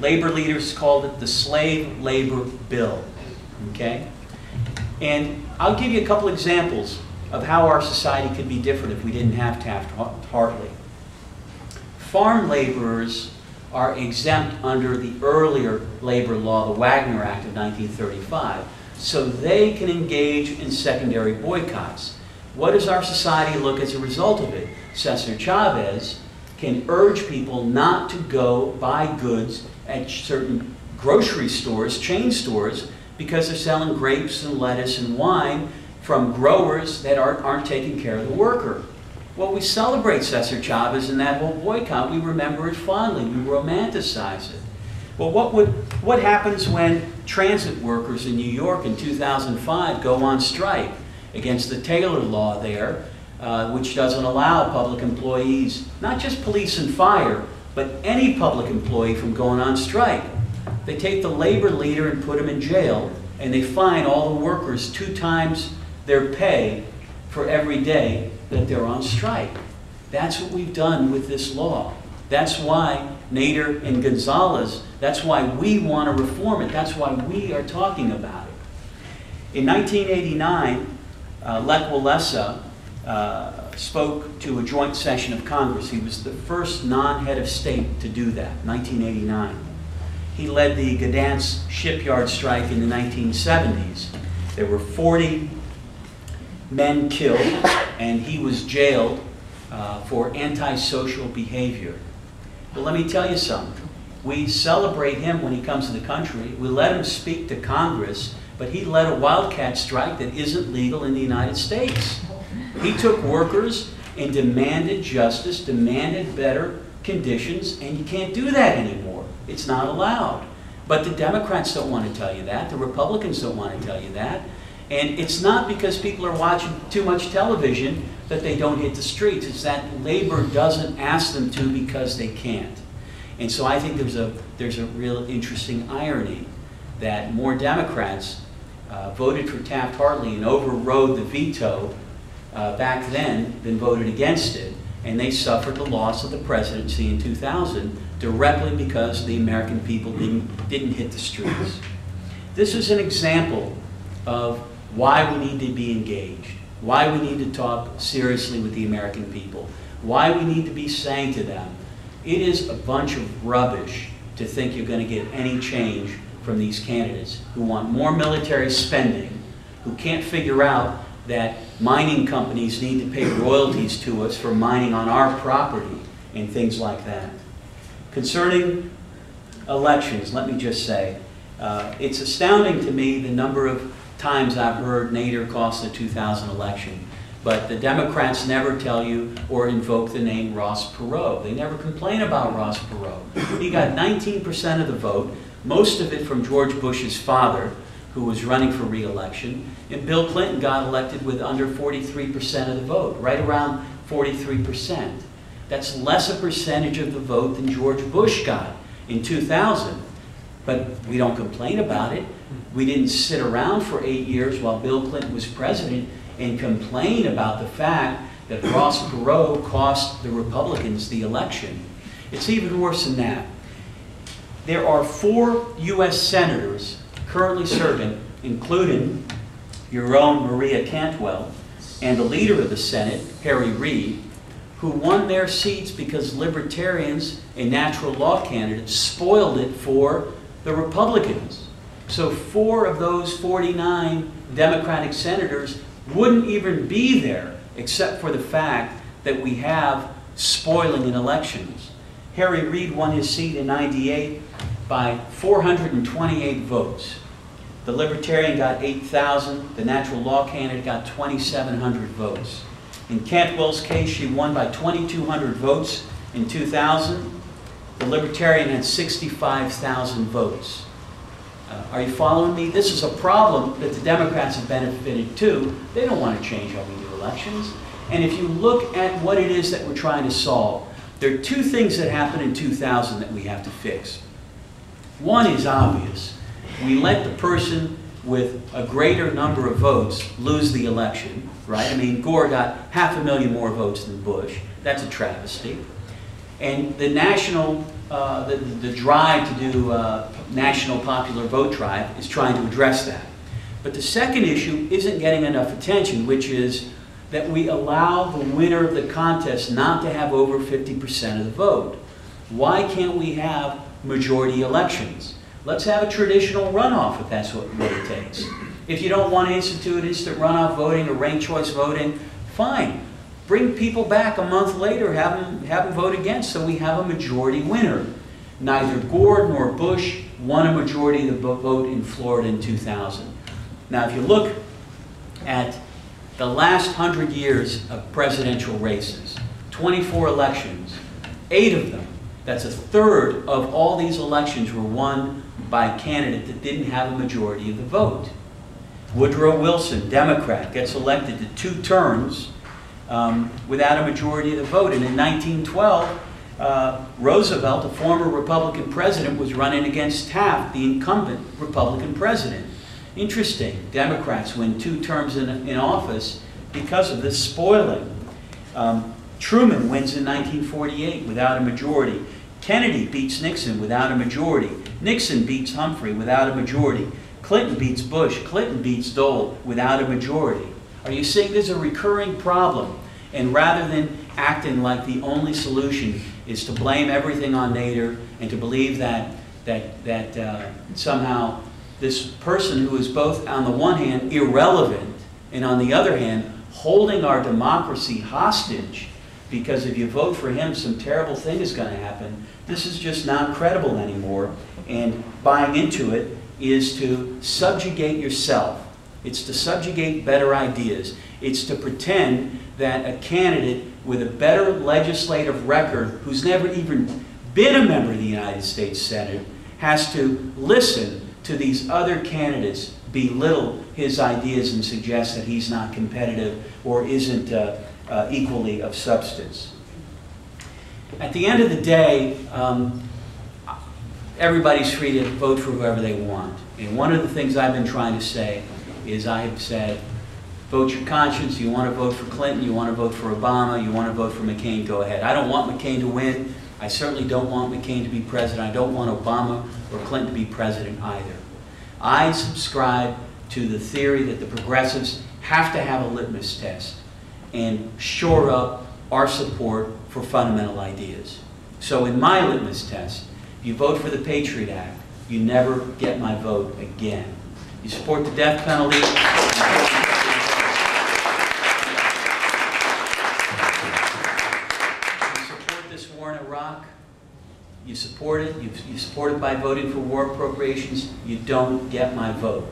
Labor leaders called it the Slave Labor Bill. Okay? And I'll give you a couple examples of how our society could be different if we didn't have Taft-Hartley. Farm laborers are exempt under the earlier labor law, the Wagner Act of 1935, so they can engage in secondary boycotts. What does our society look as a result of it? Cesar Chavez can urge people not to go buy goods at certain grocery stores, chain stores, because they're selling grapes and lettuce and wine from growers that aren't taking care of the worker. Well, we celebrate Cesar Chavez and that whole boycott. We remember it fondly. We romanticize it. Well, what happens when transit workers in New York in 2005 go on strike against the Taylor law there, which doesn't allow public employees, not just police and fire, but any public employee from going on strike? They take the labor leader and put him in jail, and they fine all the workers 2 times their pay for every day that they're on strike. That's what we've done with this law. That's why Nader and Gonzalez, that's why we want to reform it. That's why we are talking about it. In 1989, Lech Walesa spoke to a joint session of Congress. He was the first non-head of state to do that, 1989. He led the Gdansk shipyard strike in the 1970s. There were 40 men killed, and he was jailed for antisocial behavior. But let me tell you something. We celebrate him when he comes to the country. We let him speak to Congress, but he led a wildcat strike that isn't legal in the United States. He took workers and demanded justice, demanded better conditions, and you can't do that anymore. It's not allowed. But the Democrats don't want to tell you that. The Republicans don't want to tell you that. And it's not because people are watching too much television that they don't hit the streets. It's that labor doesn't ask them to because they can't. And so I think there's a real interesting irony that more Democrats voted for Taft-Hartley and overrode the veto back then than voted against it. And they suffered the loss of the presidency in 2000 directly because the American people didn't hit the streets. This is an example of why we need to be engaged, why we need to talk seriously with the American people, why we need to be saying to them, it is a bunch of rubbish to think you're going to get any change from these candidates who want more military spending, who can't figure out that mining companies need to pay royalties to us for mining on our property and things like that. Concerning elections, let me just say, it's astounding to me the number of times I've heard Nader cost the 2000 election, but the Democrats never tell you or invoke the name Ross Perot. They never complain about Ross Perot. He got 19% of the vote, most of it from George Bush's father, who was running for re-election, and Bill Clinton got elected with under 43% of the vote, right around 43%. That's less a percentage of the vote than George Bush got in 2000. But we don't complain about it. We didn't sit around for 8 years while Bill Clinton was president and complain about the fact that Ross Perot cost the Republicans the election. It's even worse than that. There are 4 U.S. senators currently serving, including your own Maria Cantwell, and the leader of the Senate, Harry Reid, who won their seats because libertarians and natural law candidates spoiled it for the Republicans. So 4 of those 49 Democratic senators wouldn't even be there except for the fact that we have spoiling in elections. Harry Reid won his seat in '98 by 428 votes. The Libertarian got 8,000. The natural law candidate got 2,700 votes. In Cantwell's case, she won by 2,200 votes in 2000. The Libertarian had 65,000 votes. Are you following me? This is a problem that the Democrats have benefited too. They don't want to change how we do elections. And if you look at what it is that we're trying to solve, there are 2 things that happened in 2000 that we have to fix. One is obvious. We let the person with a greater number of votes lose the election, right? I mean, Gore got 500,000 more votes than Bush. That's a travesty. And the national the drive to do national popular vote drive is trying to address that. But the second issue isn't getting enough attention, which is that we allow the winner of the contest not to have over 50% of the vote. Why can't we have majority elections? Let's have a traditional runoff if that's what it takes. If you don't want to institute instant runoff voting or ranked choice voting, fine. Bring people back a month later, have them vote against, so we have a majority winner. Neither Gore nor Bush won a majority of the vote in Florida in 2000. Now, if you look at the last 100 years of presidential races, 24 elections, 8 of them, that's a third of all these elections, were won by a candidate that didn't have a majority of the vote. Woodrow Wilson, Democrat, gets elected to 2 terms without a majority of the vote. And in 1912, Roosevelt, a former Republican president, was running against Taft, the incumbent Republican president. Interesting. Democrats win 2 terms in office because of this spoiling. Truman wins in 1948 without a majority. Kennedy beats Nixon without a majority. Nixon beats Humphrey without a majority. Clinton beats Bush. Clinton beats Dole without a majority. Are you seeing there's a recurring problem? And rather than acting like the only solution is to blame everything on Nader and to believe that somehow this person who is both, on the one hand, irrelevant, and on the other hand, holding our democracy hostage, because if you vote for him, some terrible thing is going to happen. This is just not credible anymore, and buying into it is to subjugate yourself. It's to subjugate better ideas. It's to pretend that a candidate with a better legislative record, who's never even been a member of the United States Senate, has to listen to these other candidates belittle his ideas and suggest that he's not competitive or isn't equally of substance. At the end of the day, everybody's free to vote for whoever they want. And one of the things I've been trying to say is I have said, vote your conscience. You want to vote for Clinton, you want to vote for Obama, you want to vote for McCain, go ahead. I don't want McCain to win. I certainly don't want McCain to be president. I don't want Obama or Clinton to be president either. I subscribe to the theory that the progressives have to have a litmus test and shore up our support for fundamental ideas. So in my litmus test, if you vote for the Patriot Act, you never get my vote again. You support the death penalty. You support this war in Iraq. You support it. You support it by voting for war appropriations. You don't get my vote.